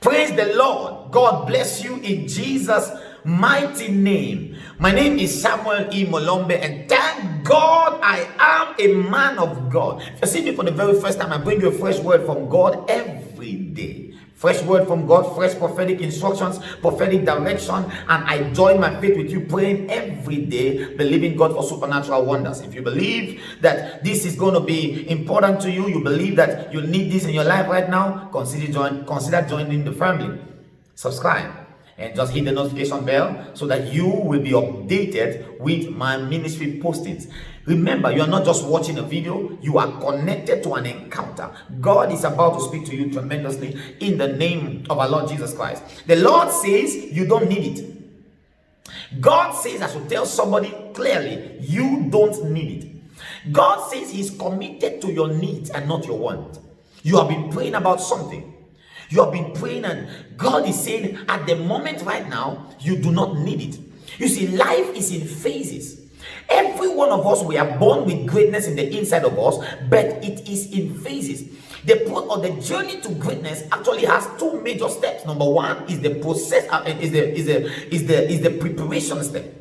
Praise the Lord. God bless you in Jesus' mighty name. My name is Samuel E. Molombe, and thank God I am a man of God. If you see me for the very first time, I bring you a fresh word from God every day. Fresh word from God, fresh prophetic instructions, prophetic direction, and I join my faith with you praying every day, believing God for supernatural wonders. If you believe that this is going to be important to you, you believe that you need this in your life right now, consider joining the family. Subscribe and just hit the notification bell so that you will be updated with my ministry postings. Remember, you are not just watching a video, you are connected to an encounter. God is about to speak to you tremendously in the name of our Lord Jesus Christ. The Lord says you don't need it. God says I should tell somebody clearly, you don't need it. God says He's committed to your needs and not your want. You have been praying about something. You have been praying, and God is saying at the moment right now, you do not need it. You see, life is in phases. Every one of us, we are born with greatness in the inside of us, but it is in phases. The journey to greatness actually has two major steps. Number one is the process, is the preparation step.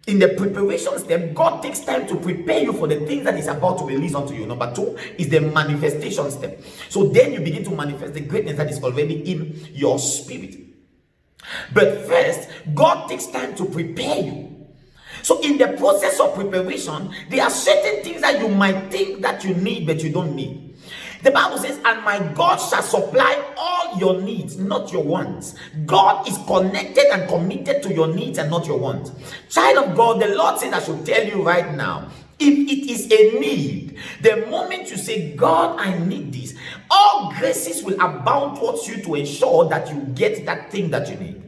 In the preparation step, God takes time to prepare you for the things that is about to release unto you. Number two is the manifestation step. So then you begin to manifest the greatness that is already in your spirit. But first, God takes time to prepare you. So in the process of preparation, there are certain things that you might think that you need, but you don't need. The Bible says, and my God shall supply all your needs, not your wants. God is connected and committed to your needs and not your wants. Child of God, the Lord says I should tell you right now, if it is a need, the moment you say, God, I need this, all graces will abound towards you to ensure that you get that thing that you need.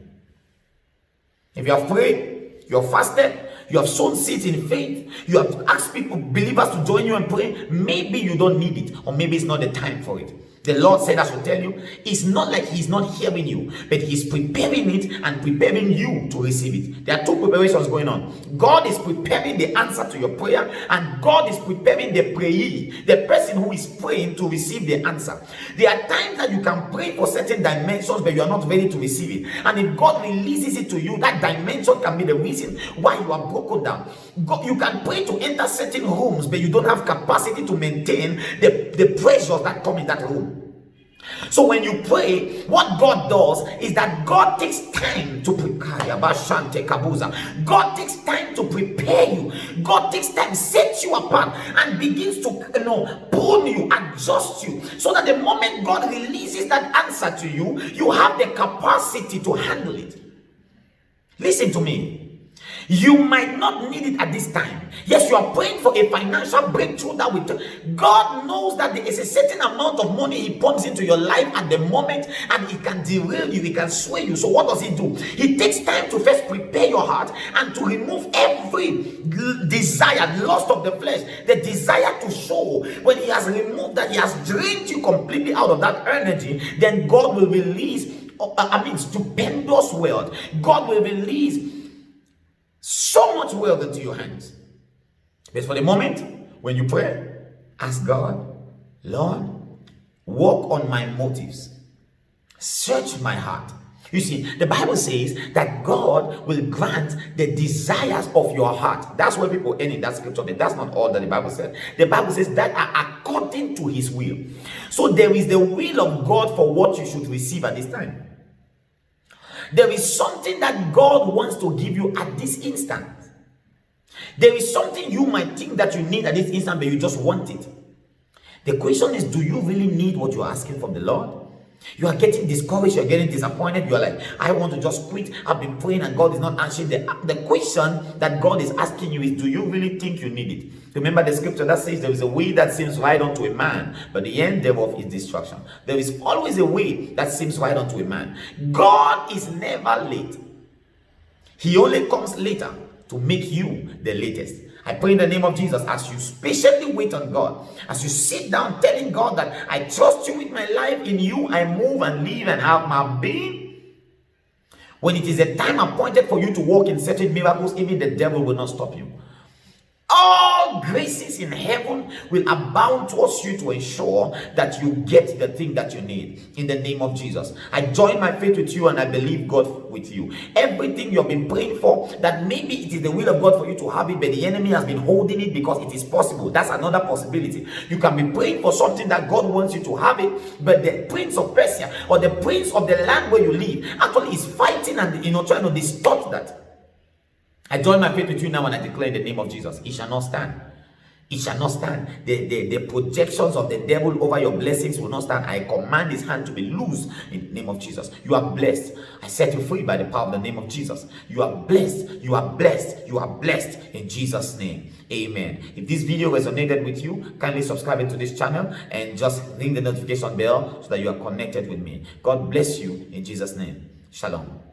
If you are prayed, you are fasted, you have sown seeds in faith, you have asked people, believers, to join you and pray, maybe you don't need it, or maybe it's not the time for it. The Lord said I should tell you, it's not like He's not hearing you, but He's preparing it and preparing you to receive it. There are two preparations going on. God is preparing the answer to your prayer, and God is preparing the prayee, the person who is praying, to receive the answer. There are times that you can pray for certain dimensions, but you are not ready to receive it. And if God releases it to you, that dimension can be the reason why you are broken down. You can pray to enter certain rooms, but you don't have capacity to maintain the pressures that come in that room. So when you pray, what God does is that God takes time to prepare. God takes time to prepare you. God takes time, sets you apart, and begins to prune you, adjust you, so that the moment God releases that answer to you, you have the capacity to handle it. Listen to me. You might not need it at this time. Yes, you are praying for a financial breakthrough that will. God knows that there is a certain amount of money He pumps into your life at the moment, and it can derail you, it can sway you. So what does He do? He takes time to first prepare your heart and to remove every desire, lust of the flesh, the desire to show. When He has removed that, He has drained you completely out of that energy, then God will release, stupendous wealth. God will release so much wealth into your hands. But for the moment, when you pray, ask God, Lord, work on my motives. Search my heart. You see, the Bible says that God will grant the desires of your heart. That's where people end in that scripture, but that's not all that the Bible said. The Bible says that are according to His will. So there is the will of God for what you should receive at this time. There is something that God wants to give you at this instant. There is something you might think that you need at this instant, but you just want it. The question is, do you really need what you're asking from the Lord? You are getting discouraged, you're getting disappointed, you're like, I want to just quit, I've been praying and God is not answering. The question that God is asking you is, do you really think you need it? Remember the scripture that says there is a way that seems right unto a man, but the end thereof is destruction. There is always a way that seems right unto a man. God is never late. He only comes later to make you the latest. I pray in the name of Jesus, as you patiently wait on God, as you sit down telling God that I trust you with my life, in you I move and live and have my being. When it is a time appointed for you to walk in certain miracles, even the devil will not stop you. all graces in heaven will abound towards you to ensure that you get the thing that you need in the name of Jesus. I join my faith with you and I believe God with you. Everything you have been praying for, that maybe it is the will of God for you to have it, but the enemy has been holding it because it is possible. That's another possibility. You can be praying for something that God wants you to have it, but the prince of Persia or the prince of the land where you live actually is fighting and trying to distort that. I join my faith with you now and I declare in the name of Jesus, it shall not stand. It shall not stand. The projections of the devil over your blessings will not stand. I command his hand to be loose in the name of Jesus. You are blessed. I set you free by the power of the name of Jesus. You are blessed. You are blessed. You are blessed in Jesus' name. Amen. If this video resonated with you, kindly subscribe to this channel and just ring the notification bell so that you are connected with me. God bless you in Jesus' name. Shalom.